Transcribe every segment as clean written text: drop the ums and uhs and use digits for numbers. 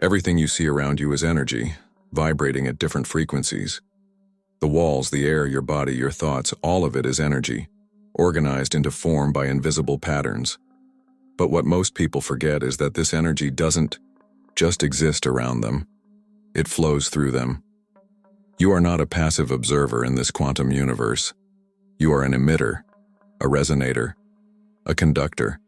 Everything you see around you is energy, vibrating at different frequencies. The walls, the air, your body, your thoughts, all of it is energy, organized into form by invisible patterns. But what most people forget is that this energy doesn't just exist around them. It flows through them. You are not a passive observer in this quantum universe. You are an emitter, a resonator, a conductor.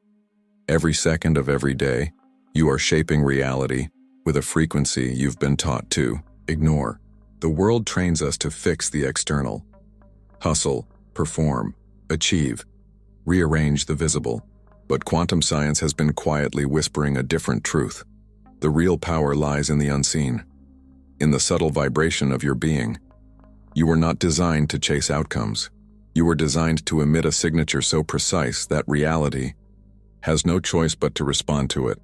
Every second of every day, you are shaping reality with a frequency you've been taught to ignore. The world trains us to fix the external. Hustle, perform, achieve, rearrange the visible. But quantum science has been quietly whispering a different truth. The real power lies in the unseen, in the subtle vibration of your being. You were not designed to chase outcomes. You were designed to emit a signature so precise that reality has no choice but to respond to it.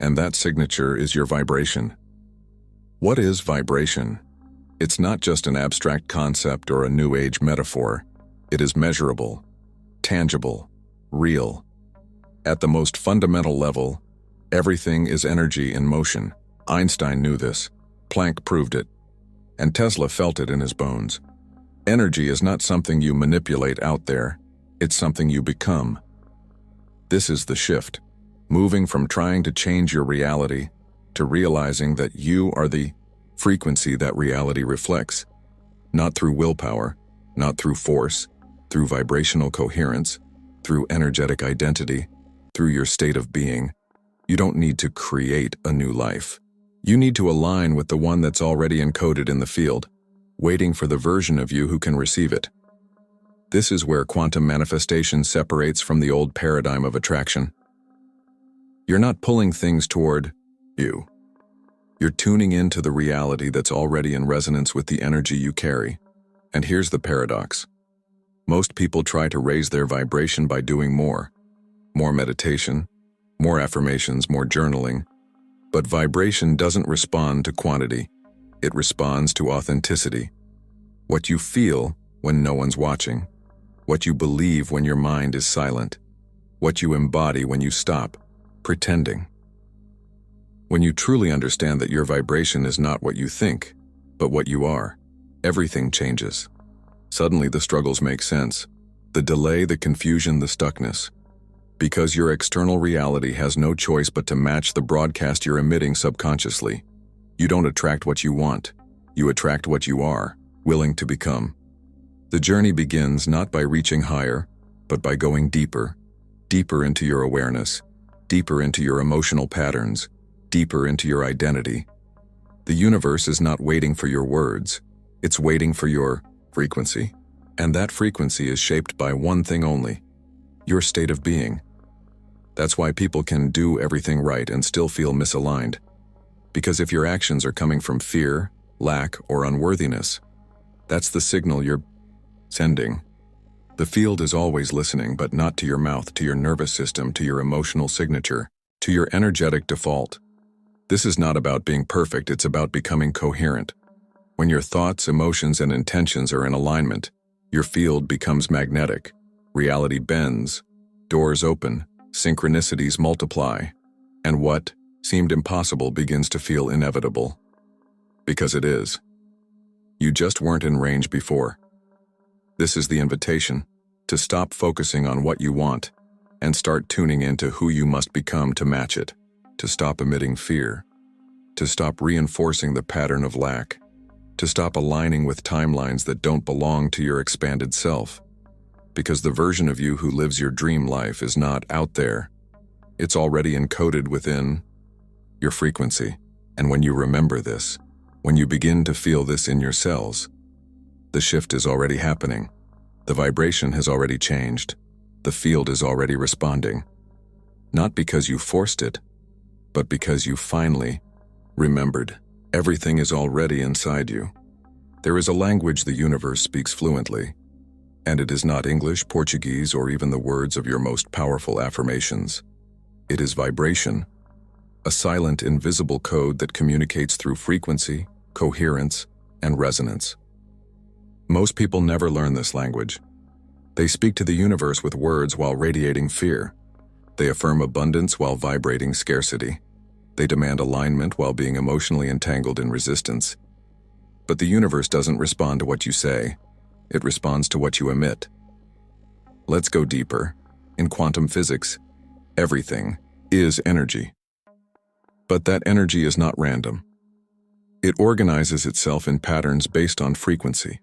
And that signature is your vibration. What is vibration? It's not just an abstract concept or a New Age metaphor. It is measurable, tangible, real. At the most fundamental level, everything is energy in motion. Einstein knew this. Planck proved it. And Tesla felt it in his bones. Energy is not something you manipulate out there. It's something you become. This is the shift, moving from trying to change your reality to realizing that you are the frequency that reality reflects. Not through willpower, not through force, through vibrational coherence, through energetic identity, through your state of being. You don't need to create a new life. You need to align with the one that's already encoded in the field, waiting for the version of you who can receive it. This is where quantum manifestation separates from the old paradigm of attraction. You're not pulling things toward you. You're tuning into the reality that's already in resonance with the energy you carry. And here's the paradox. Most people try to raise their vibration by doing more meditation, more affirmations, more journaling. But vibration doesn't respond to quantity. It responds to authenticity. What you feel when no one's watching. What you believe when your mind is silent. What you embody when you stop pretending. When you truly understand that your vibration is not what you think, but what you are, everything changes. Suddenly the struggles make sense. The delay, the confusion, the stuckness. Because your external reality has no choice but to match the broadcast you're emitting subconsciously. You don't attract what you want. You attract what you are, willing to become. The journey begins not by reaching higher, but by going deeper, deeper into your awareness, deeper into your emotional patterns, deeper into your identity. The universe is not waiting for your words. It's waiting for your frequency. And that frequency is shaped by one thing only: your state of being. That's why people can do everything right and still feel misaligned. Because if your actions are coming from fear, lack, or unworthiness, that's the signal you're sending. The field is always listening, but not to your mouth, to your nervous system, to your emotional signature, to your energetic default. This is not about being perfect, it's about becoming coherent. When your thoughts, emotions, and intentions are in alignment, your field becomes magnetic. Reality bends, doors open, synchronicities multiply, and what seemed impossible begins to feel inevitable. Because it is. You just weren't in range before. This is the invitation, to stop focusing on what you want and start tuning into who you must become to match it, to stop emitting fear, to stop reinforcing the pattern of lack, to stop aligning with timelines that don't belong to your expanded self. Because the version of you who lives your dream life is not out there. It's already encoded within your frequency. And when you remember this, when you begin to feel this in your cells, the shift is already happening. The vibration has already changed. The field is already responding. Not because you forced it, but because you finally remembered. Everything is already inside you. There is a language the universe speaks fluently. And it is not English, Portuguese, or even the words of your most powerful affirmations. It is vibration, a silent, invisible code that communicates through frequency, coherence, and resonance. Most people never learn this language. They speak to the universe with words while radiating fear. They affirm abundance while vibrating scarcity. They demand alignment while being emotionally entangled in resistance. But the universe doesn't respond to what you say. It responds to what you emit. Let's go deeper. In quantum physics, everything is energy. But that energy is not random. It organizes itself in patterns based on frequency.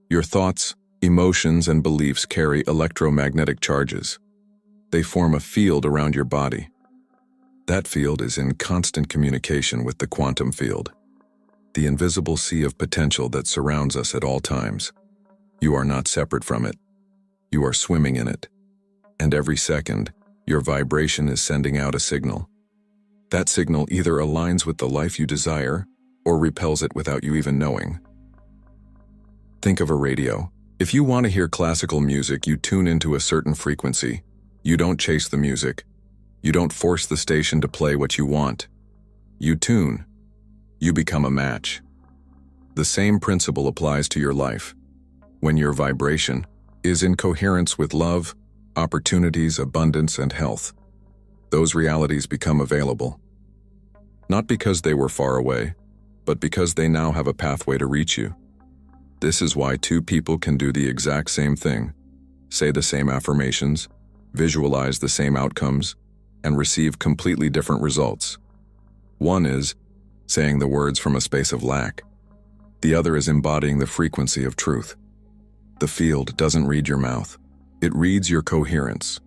Your thoughts, emotions, and beliefs carry electromagnetic charges. They form a field around your body. That field is in constant communication with the quantum field, the invisible sea of potential that surrounds us at all times. You are not separate from it. You are swimming in it. And every second, your vibration is sending out a signal. That signal either aligns with the life you desire or repels it without you even knowing. Think of a radio. If you want to hear classical music, you tune into a certain frequency. You don't chase the music. You don't force the station to play what you want. You tune. You become a match. The same principle applies to your life. When your vibration is in coherence with love, opportunities, abundance, and health, those realities become available. Not because they were far away, but because they now have a pathway to reach you. This is why two people can do the exact same thing, say the same affirmations, visualize the same outcomes, and receive completely different results. One is saying the words from a space of lack. The other is embodying the frequency of truth. The field doesn't read your mouth. It reads your coherence.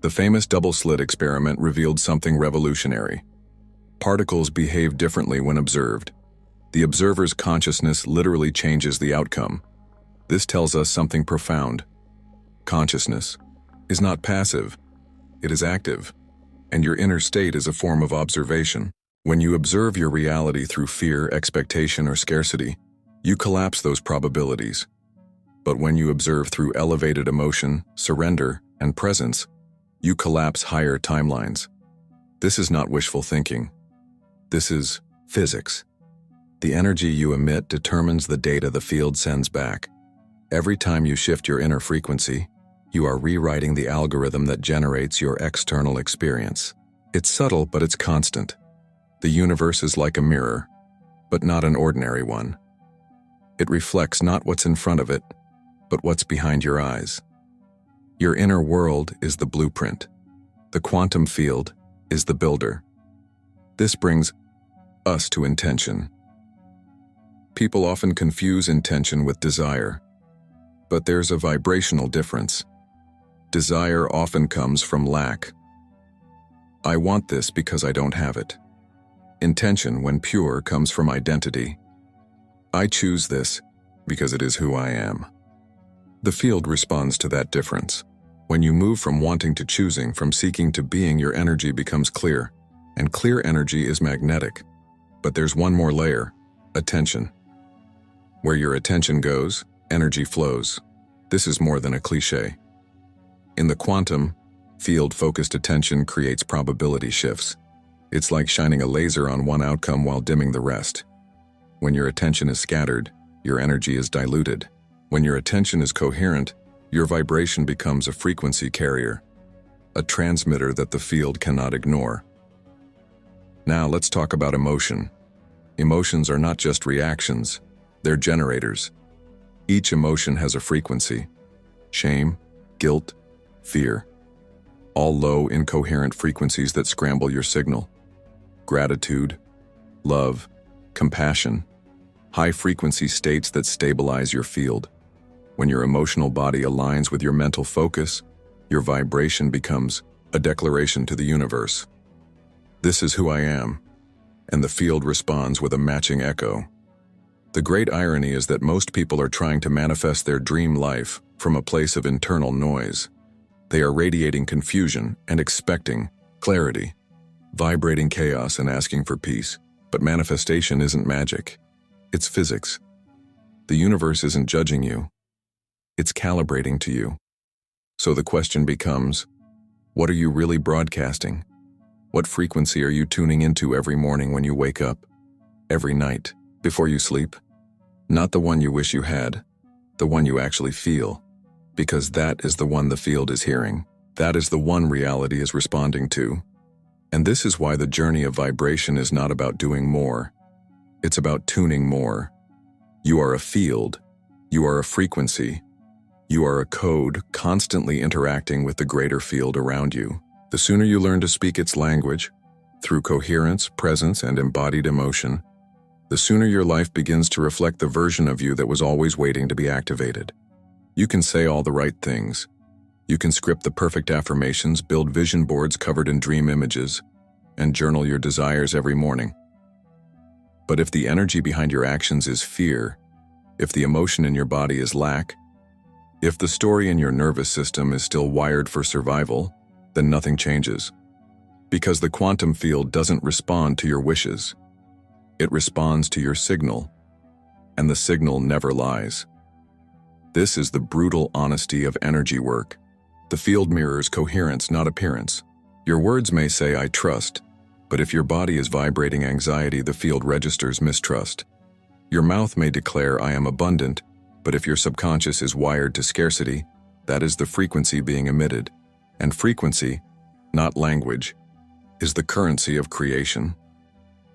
The famous double-slit experiment revealed something revolutionary. Particles behave differently when observed. The observer's consciousness literally changes the outcome. This tells us something profound. Consciousness is not passive. It is active. And your inner state is a form of observation. When you observe your reality through fear, expectation, or scarcity, you collapse those probabilities. But when you observe through elevated emotion, surrender, and presence, you collapse higher timelines. This is not wishful thinking. This is physics. The energy you emit determines the data the field sends back. Every time you shift your inner frequency, you are rewriting the algorithm that generates your external experience. It's subtle, but it's constant. The universe is like a mirror, but not an ordinary one. It reflects not what's in front of it, but what's behind your eyes. Your inner world is the blueprint. The quantum field is the builder. This brings us to intention. People often confuse intention with desire, but there's a vibrational difference. Desire often comes from lack. I want this because I don't have it. Intention, when pure, comes from identity. I choose this because it is who I am. The field responds to that difference. When you move from wanting to choosing, from seeking to being, your energy becomes clear. And clear energy is magnetic. But there's one more layer: attention. Where your attention goes, energy flows. This is more than a cliche. In the quantum field, focused attention creates probability shifts. It's like shining a laser on one outcome while dimming the rest. When your attention is scattered, your energy is diluted. When your attention is coherent, your vibration becomes a frequency carrier, a transmitter that the field cannot ignore. Now let's talk about emotion. Emotions are not just reactions, they're generators. Each emotion has a frequency: shame, guilt, fear. All low, incoherent frequencies that scramble your signal. Gratitude, love, compassion. High-frequency states that stabilize your field. When your emotional body aligns with your mental focus, your vibration becomes a declaration to the universe. This is who I am, and the field responds with a matching echo. The great irony is that most people are trying to manifest their dream life from a place of internal noise. They are radiating confusion and expecting clarity, vibrating chaos and asking for peace. But manifestation isn't magic. It's physics. The universe isn't judging you. It's calibrating to you. So the question becomes, what are you really broadcasting? What frequency are you tuning into every morning when you wake up? Every night, before you sleep? Not the one you wish you had, the one you actually feel. Because that is the one the field is hearing. That is the one reality is responding to. And this is why the journey of vibration is not about doing more. It's about tuning more. You are a field. You are a frequency. You are a code constantly interacting with the greater field around you. The sooner you learn to speak its language, through coherence, presence, and embodied emotion, the sooner your life begins to reflect the version of you that was always waiting to be activated. You can say all the right things. You can script the perfect affirmations, build vision boards covered in dream images, and journal your desires every morning. But if the energy behind your actions is fear, if the emotion in your body is lack, if the story in your nervous system is still wired for survival, then nothing changes. Because the quantum field doesn't respond to your wishes. It responds to your signal, and the signal never lies. This is the brutal honesty of energy work. The field mirrors coherence, not appearance. Your words may say, "I trust," but if your body is vibrating anxiety, the field registers mistrust. Your mouth may declare, "I am abundant," but if your subconscious is wired to scarcity, that is the frequency being emitted. And frequency, not language, is the currency of creation.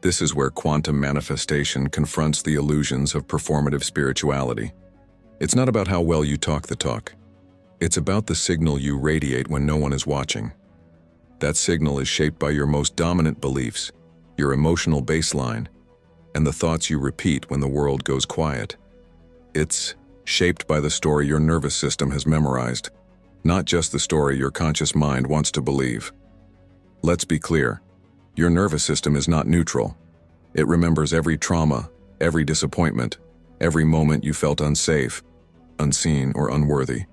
This is where quantum manifestation confronts the illusions of performative spirituality. It's not about how well you talk the talk. It's about the signal you radiate when no one is watching. That signal is shaped by your most dominant beliefs, your emotional baseline, and the thoughts you repeat when the world goes quiet. It's shaped by the story your nervous system has memorized, not just the story your conscious mind wants to believe. Let's be clear. Your nervous system is not neutral. It remembers every trauma, every disappointment, every moment you felt unsafe, unseen, or unworthy.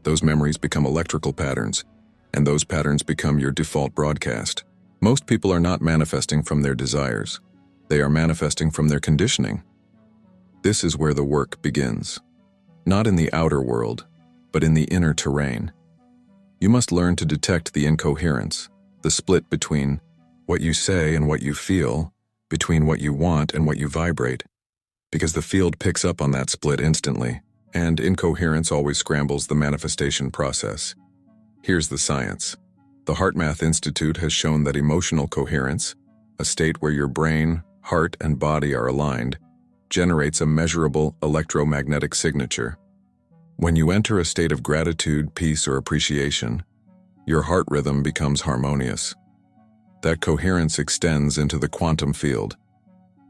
Those memories become electrical patterns, and those patterns become your default broadcast. Most people are not manifesting from their desires. They are manifesting from their conditioning. This is where the work begins. Not in the outer world, but in the inner terrain. You must learn to detect the incoherence, the split between what you say and what you feel, between what you want and what you vibrate, because the field picks up on that split instantly, and incoherence always scrambles the manifestation process. Here's the science. The HeartMath Institute has shown that emotional coherence, a state where your brain, heart, and body are aligned, generates a measurable electromagnetic signature. When you enter a state of gratitude, peace, or appreciation, your heart rhythm becomes harmonious. That coherence extends into the quantum field.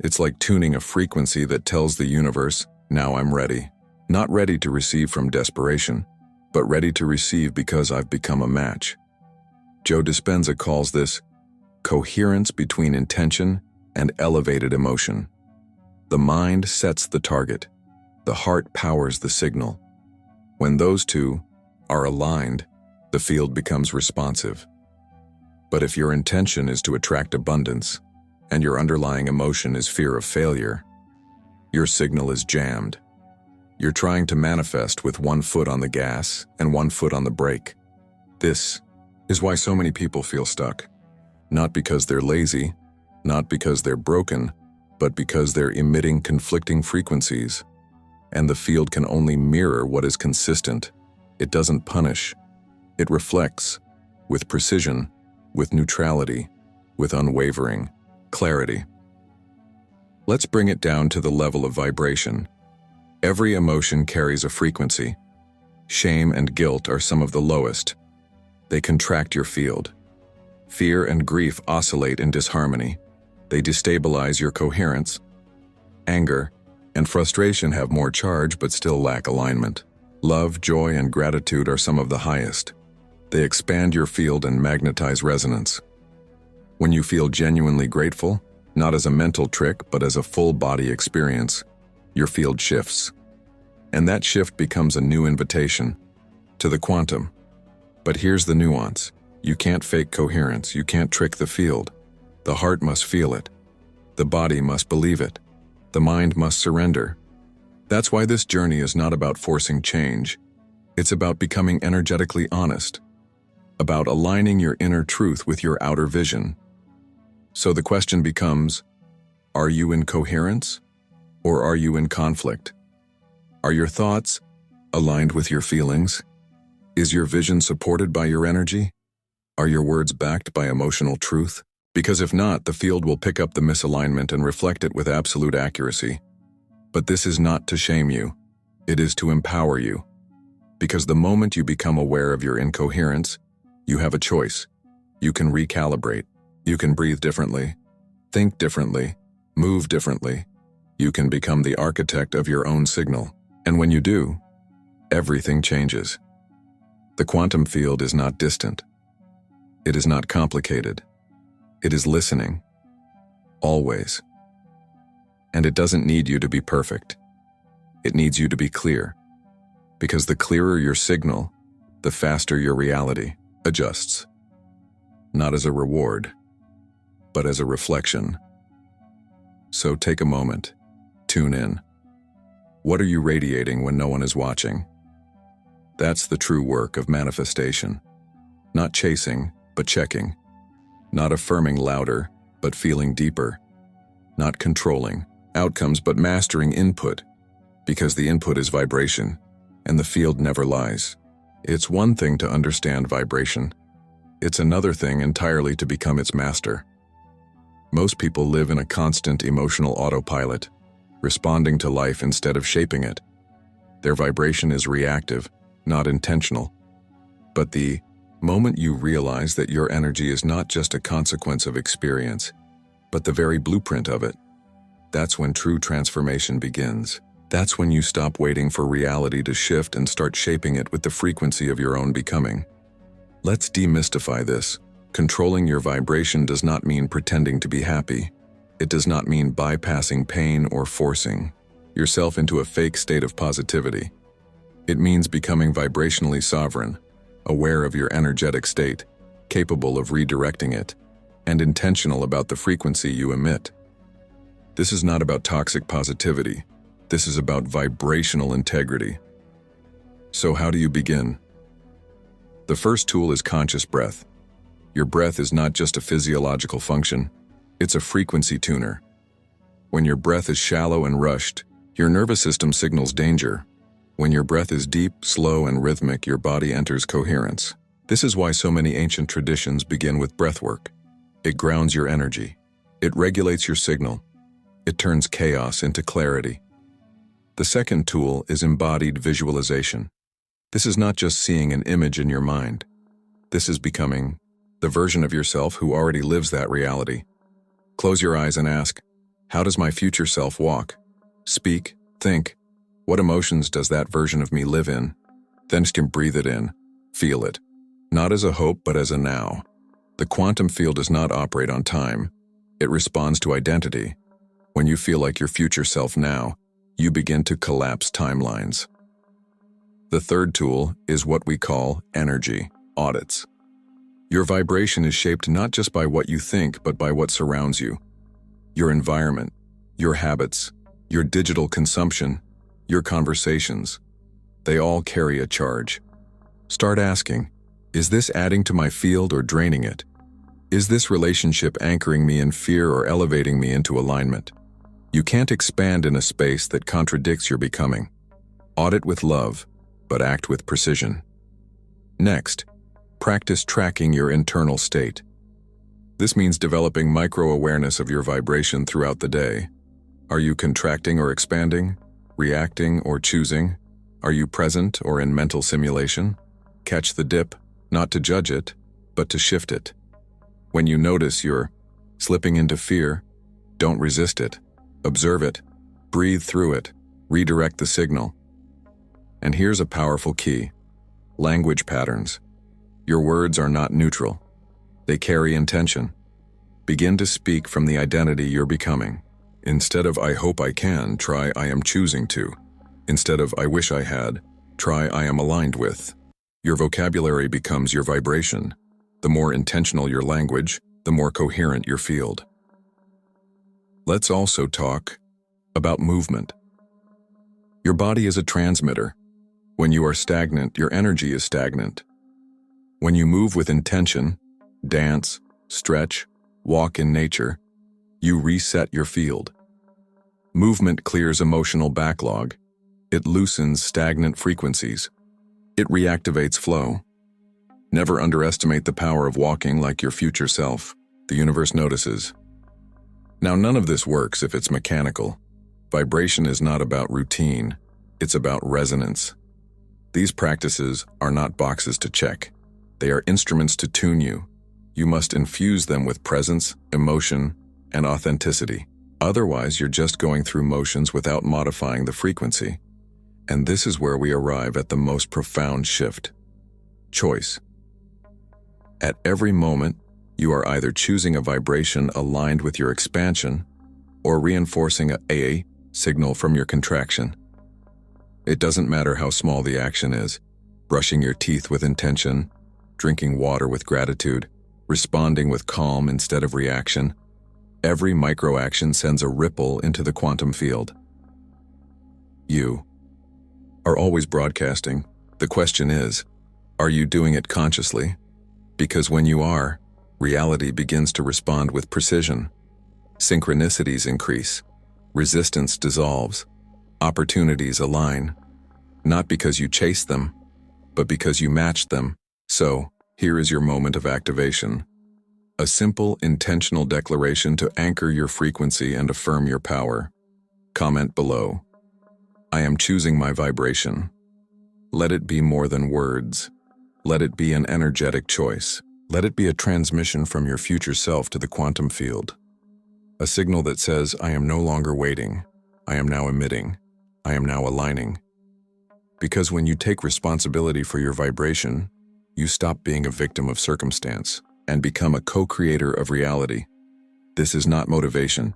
It's like tuning a frequency that tells the universe, "Now I'm ready." Not ready to receive from desperation, but ready to receive because I've become a match. Joe Dispenza calls this coherence between intention and elevated emotion. The mind sets the target. The heart powers the signal. When those two are aligned, the field becomes responsive. But if your intention is to attract abundance, and your underlying emotion is fear of failure, your signal is jammed. You're trying to manifest with one foot on the gas and one foot on the brake. This is why so many people feel stuck. Not because they're lazy, not because they're broken, but because they're emitting conflicting frequencies. And the field can only mirror what is consistent. It doesn't punish. It reflects, with precision, with neutrality, with unwavering clarity. Let's bring it down to the level of vibration. Every emotion carries a frequency. Shame and guilt are some of the lowest. They contract your field. Fear and grief oscillate in disharmony. They destabilize your coherence. Anger and frustration have more charge but still lack alignment. Love, joy, and gratitude are some of the highest. They expand your field and magnetize resonance. When you feel genuinely grateful, not as a mental trick but as a full-body experience, your field shifts. And that shift becomes a new invitation to the quantum. But here's the nuance. You can't fake coherence. You can't trick the field. The heart must feel it. The body must believe it. The mind must surrender. That's why this journey is not about forcing change. It's about becoming energetically honest, about aligning your inner truth with your outer vision. So the question becomes, are you in coherence or are you in conflict? Are your thoughts aligned with your feelings? Is your vision supported by your energy? Are your words backed by emotional truth? Because if not, the field will pick up the misalignment and reflect it with absolute accuracy. But this is not to shame you. It is to empower you. Because the moment you become aware of your incoherence, you have a choice. You can recalibrate. You can breathe differently, think differently, move differently. You can become the architect of your own signal. And when you do, everything changes. The quantum field is not distant. It is not complicated. It is listening. Always. And it doesn't need you to be perfect. It needs you to be clear. Because the clearer your signal, the faster your reality adjusts. Not as a reward, but as a reflection. So take a moment. Tune in. What are you radiating when no one is watching? That's the true work of manifestation. Not chasing, but checking. Not affirming louder, but feeling deeper. Not controlling outcomes, but mastering input. Because the input is vibration, and the field never lies. It's one thing to understand vibration. It's another thing entirely to become its master. Most people live in a constant emotional autopilot, responding to life instead of shaping it. Their vibration is reactive, not intentional. But the moment you realize that your energy is not just a consequence of experience, but the very blueprint of it, that's when true transformation begins. That's when you stop waiting for reality to shift and start shaping it with the frequency of your own becoming. Let's demystify this. Controlling your vibration does not mean pretending to be happy. It does not mean bypassing pain or forcing yourself into a fake state of positivity. It means becoming vibrationally sovereign, aware of your energetic state, capable of redirecting it, and intentional about the frequency you emit. This is not about toxic positivity. This is about vibrational integrity. So how do you begin? The first tool is conscious breath. Your breath is not just a physiological function, it's a frequency tuner. When your breath is shallow and rushed, your nervous system signals danger. When your breath is deep, slow, and rhythmic, your body enters coherence. This is why so many ancient traditions begin with breathwork. It grounds your energy. It regulates your signal. It turns chaos into clarity. The second tool is embodied visualization. This is not just seeing an image in your mind. This is becoming the version of yourself who already lives that reality. Close your eyes and ask, how does my future self walk? Speak, think. What emotions does that version of me live in? Then just breathe it in, feel it. Not as a hope, but as a now. The quantum field does not operate on time. It responds to identity. When you feel like your future self now, you begin to collapse timelines. The third tool is what we call energy audits. Your vibration is shaped not just by what you think, but by what surrounds you. Your environment, your habits, your digital consumption, your conversations. They all carry a charge. Start asking, is this adding to my field or draining it? Is this relationship anchoring me in fear or elevating me into alignment? You can't expand in a space that contradicts your becoming. Audit with love, but act with precision. Next, practice tracking your internal state. This means developing micro-awareness of your vibration throughout the day. Are you contracting or expanding? Reacting or choosing? Are you present or in mental simulation? Catch the dip, not to judge it, but to shift it. When you notice you're slipping into fear, don't resist it. Observe it, breathe through it, redirect the signal. And here's a powerful key: language patterns. Your words are not neutral. They carry intention. Begin to speak from the identity you're becoming. Instead of "I hope I can," try "I am choosing to." Instead of "I wish I had," try "I am aligned with." Your vocabulary becomes your vibration. The more intentional your language, the more coherent your field. Let's also talk about movement. Your body is a transmitter. When you are stagnant, your energy is stagnant. When you move with intention, dance, stretch, walk in nature, you reset your field. Movement clears emotional backlog. It loosens stagnant frequencies. It reactivates flow. Never underestimate the power of walking like your future self. The universe notices. Now, none of this works if it's mechanical. Vibration is not about routine, it's about resonance. These practices are not boxes to check. They are instruments to tune you. You must infuse them with presence, emotion, and authenticity. Otherwise, you're just going through motions without modifying the frequency. And this is where we arrive at the most profound shift. Choice. At every moment, you are either choosing a vibration aligned with your expansion or reinforcing a signal from your contraction. It doesn't matter how small the action is, brushing your teeth with intention, drinking water with gratitude, responding with calm instead of reaction. Every micro-action sends a ripple into the quantum field. You are always broadcasting. The question is, are you doing it consciously? Because when you are, reality begins to respond with precision. Synchronicities increase. Resistance dissolves. Opportunities align. Not because you chase them, but because you match them. So, here is your moment of activation. A simple, intentional declaration to anchor your frequency and affirm your power. Comment below. I am choosing my vibration. Let it be more than words. Let it be an energetic choice. Let it be a transmission from your future self to the quantum field. A signal that says, I am no longer waiting. I am now emitting. I am now aligning. Because when you take responsibility for your vibration, you stop being a victim of circumstance and become a co-creator of reality. This is not motivation.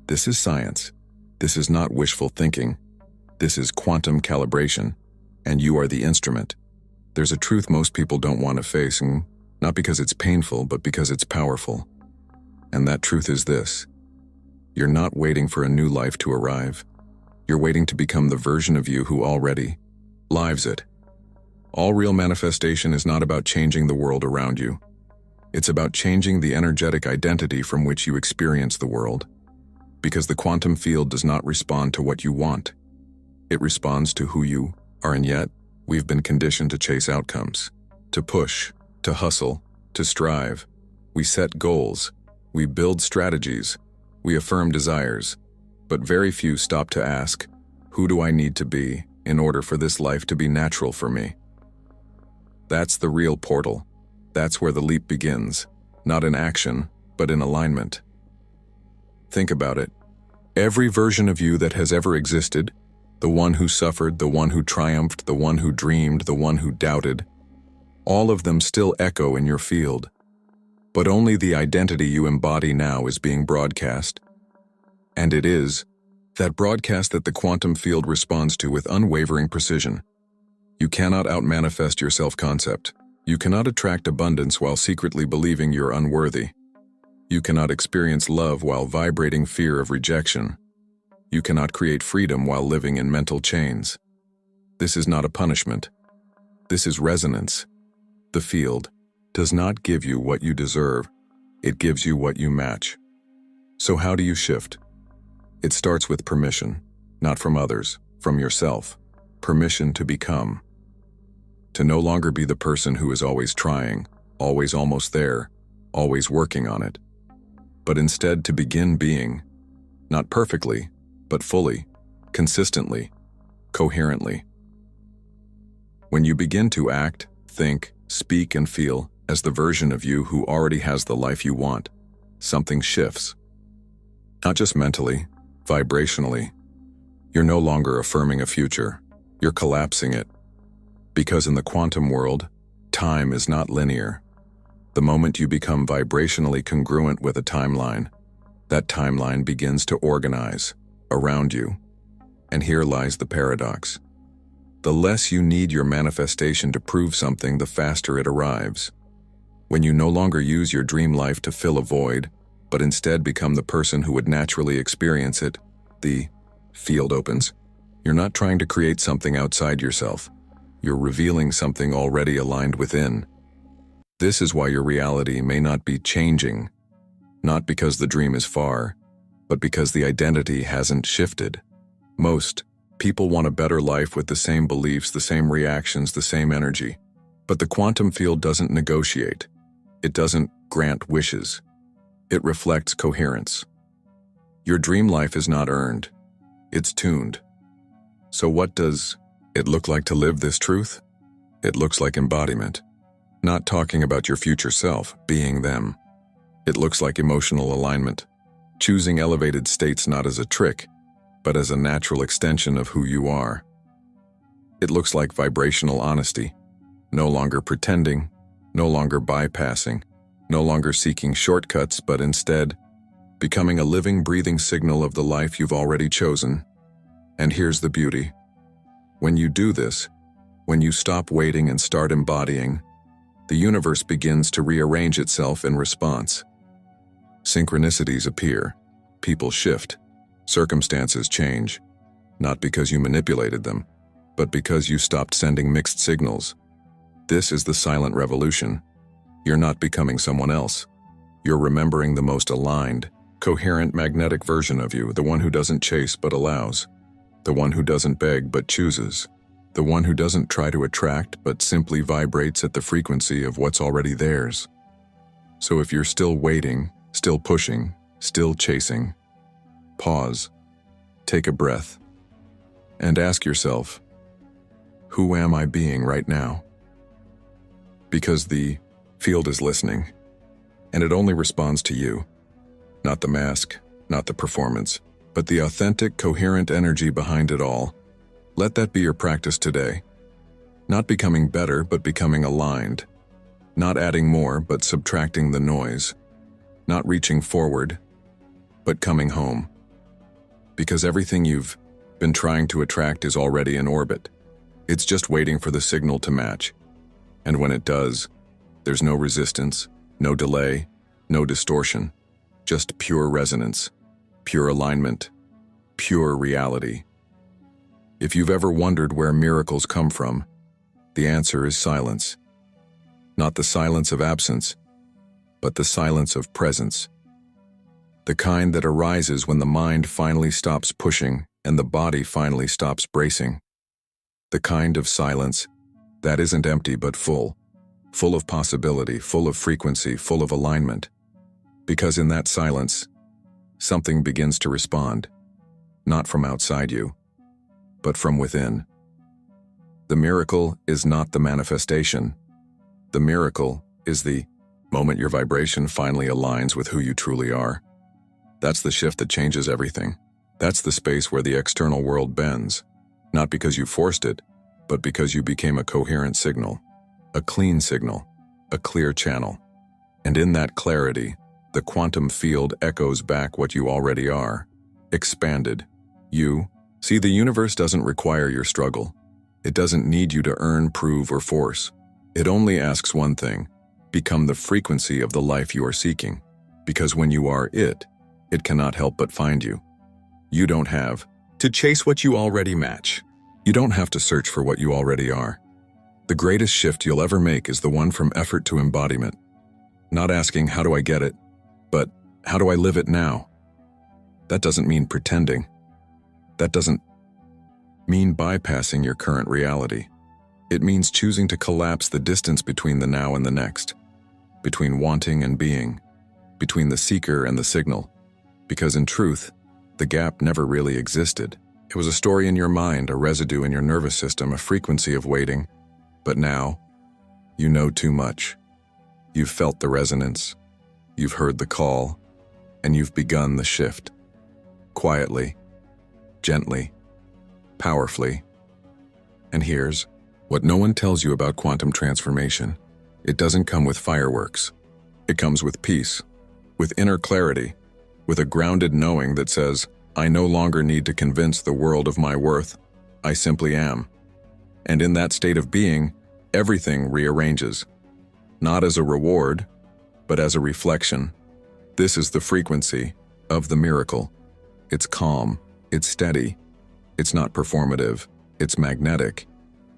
This is science. This is not wishful thinking. This is quantum calibration, and you are the instrument. There's a truth most people don't want to face, not because it's painful, but because it's powerful. And that truth is this. You're not waiting for a new life to arrive. You're waiting to become the version of you who already lives it. All real manifestation is not about changing the world around you. It's about changing the energetic identity from which you experience the world. Because the quantum field does not respond to what you want. It responds to who you are, and yet, we've been conditioned to chase outcomes, to push, to hustle, to strive. We set goals, we build strategies, we affirm desires, but very few stop to ask, who do I need to be in order for this life to be natural for me? That's the real portal. That's where the leap begins, not in action, but in alignment. Think about it. Every version of you that has ever existed, the one who suffered, the one who triumphed, the one who dreamed, the one who doubted, all of them still echo in your field. But only the identity you embody now is being broadcast. And it is that broadcast that the quantum field responds to with unwavering precision. You cannot outmanifest your self-concept. You cannot attract abundance while secretly believing you're unworthy. You cannot experience love while vibrating fear of rejection. You cannot create freedom while living in mental chains. This is not a punishment. This is resonance. The field does not give you what you deserve. It gives you what you match. So how do you shift? It starts with permission, not from others, from yourself. Permission to become. To no longer be the person who is always trying, always almost there, always working on it. But instead to begin being, not perfectly, but fully, consistently, coherently. When you begin to act, think, speak, and feel as the version of you who already has the life you want, something shifts. Not just mentally, vibrationally. You're no longer affirming a future, you're collapsing it. Because in the quantum world, time is not linear. The moment you become vibrationally congruent with a timeline, that timeline begins to organize around you. And here lies the paradox. The less you need your manifestation to prove something, the faster it arrives. When you no longer use your dream life to fill a void, but instead become the person who would naturally experience it, the field opens. You're not trying to create something outside yourself. You're revealing something already aligned within. This is why your reality may not be changing, not because the dream is far, but because the identity hasn't shifted. Most people want a better life with the same beliefs, the same reactions, the same energy. But the quantum field doesn't negotiate. It doesn't grant wishes. It reflects coherence. Your dream life is not earned. It's tuned. So what does it look like to live this truth? It looks like embodiment. Not talking about your future self, being them. It looks like emotional alignment. Choosing elevated states not as a trick, but as a natural extension of who you are. It looks like vibrational honesty. No longer pretending, no longer bypassing, no longer seeking shortcuts, but instead becoming a living, breathing signal of the life you've already chosen. And here's the beauty. When you do this, when you stop waiting and start embodying, the universe begins to rearrange itself in response. Synchronicities appear, people shift, circumstances change, not because you manipulated them, but because you stopped sending mixed signals. This is the silent revolution. You're not becoming someone else. You're remembering the most aligned, coherent, magnetic version of you, the one who doesn't chase but allows, the one who doesn't beg but chooses, the one who doesn't try to attract but simply vibrates at the frequency of what's already theirs. So if you're still waiting, still pushing, still chasing, pause, take a breath, and ask yourself, who am I being right now? Because the field is listening, and it only responds to you. Not the mask, not the performance, but the authentic, coherent energy behind it all. Let that be your practice today. Not becoming better, but becoming aligned. Not adding more, but subtracting the noise. Not reaching forward, but coming home. Because everything you've been trying to attract is already in orbit. It's just waiting for the signal to match. And when it does, there's no resistance, no delay, no distortion. Just pure resonance, pure alignment, pure reality. If you've ever wondered where miracles come from, the answer is silence. Not the silence of absence, but the silence of presence. The kind that arises when the mind finally stops pushing and the body finally stops bracing. The kind of silence that isn't empty but full of possibility, full of frequency, full of alignment. Because in that silence, something begins to respond, not from outside you, but from within. The miracle is not the manifestation. The miracle is the moment your vibration finally aligns with who you truly are. That's the shift that changes everything. That's the space where the external world bends, not because you forced it, but because you became a coherent signal, a clean signal, a clear channel. And in that clarity, the quantum field echoes back what you already are, expanded. See, the universe doesn't require your struggle. It doesn't need you to earn, prove, or force. It only asks one thing: become the frequency of the life you are seeking. Because when you are it cannot help but find you. You don't have to chase what you already match. You don't have to search for what you already are. The greatest shift you'll ever make is the one from effort to embodiment. Not asking, how do I get it? But how do I live it now? That doesn't mean pretending. That doesn't mean bypassing your current reality. It means choosing to collapse the distance between the now and the next, between wanting and being, between the seeker and the signal. Because in truth, the gap never really existed. It was a story in your mind, a residue in your nervous system, a frequency of waiting. But now, you know too much. You've felt the resonance, you've heard the call, and you've begun the shift. Quietly, gently, powerfully. And here's what no one tells you about quantum transformation. It doesn't come with fireworks. It comes with peace, with inner clarity, with a grounded knowing that says, I no longer need to convince the world of my worth. I simply am. And in that state of being, everything rearranges. Not as a reward, but as a reflection. This is the frequency of the miracle. It's calm, it's steady, it's not performative, it's magnetic.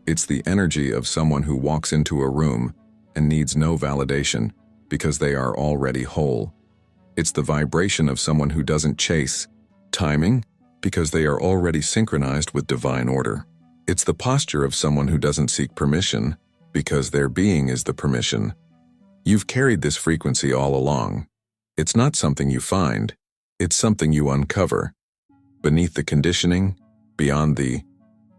It's the energy of someone who walks into a room and needs no validation because they are already whole. It's the vibration of someone who doesn't chase timing because they are already synchronized with divine order. It's the posture of someone who doesn't seek permission because their being is the permission. You've carried this frequency all along. It's not something you find, it's something you uncover. Beneath the conditioning, beyond the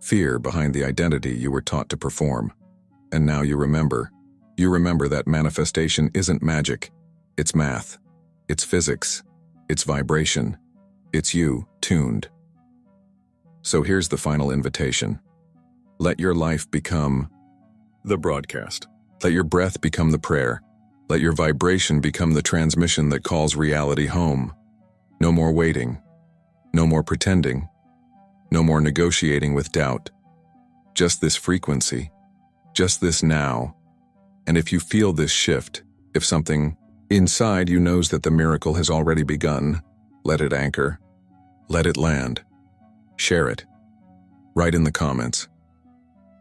fear behind the identity you were taught to perform. And now you remember. You remember that manifestation isn't magic. It's math. It's physics. It's vibration. It's you, tuned. So here's the final invitation. Let your life become the broadcast. Let your breath become the prayer. Let your vibration become the transmission that calls reality home. No more waiting. No more pretending. No more negotiating with doubt. Just this frequency. Just this now. And if you feel this shift, if something inside you knows that the miracle has already begun, let it anchor. Let it land. Share it. Write in the comments.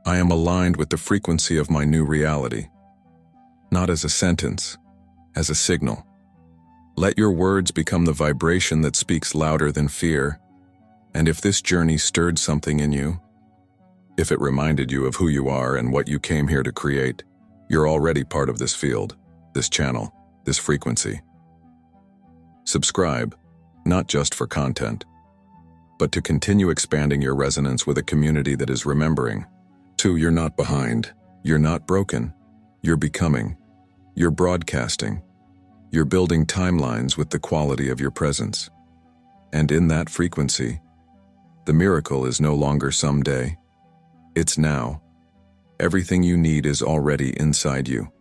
I am aligned with the frequency of my new reality. Not as a sentence, as a signal. Let your words become the vibration that speaks louder than fear. And if this journey stirred something in you, if it reminded you of who you are and what you came here to create, you're already part of this field, this channel, this frequency. Subscribe, not just for content, but to continue expanding your resonance with a community that is remembering. 2, you're not behind. You're not broken. You're becoming. You're broadcasting. You're building timelines with the quality of your presence. And in that frequency, the miracle is no longer someday. It's now. Everything you need is already inside you.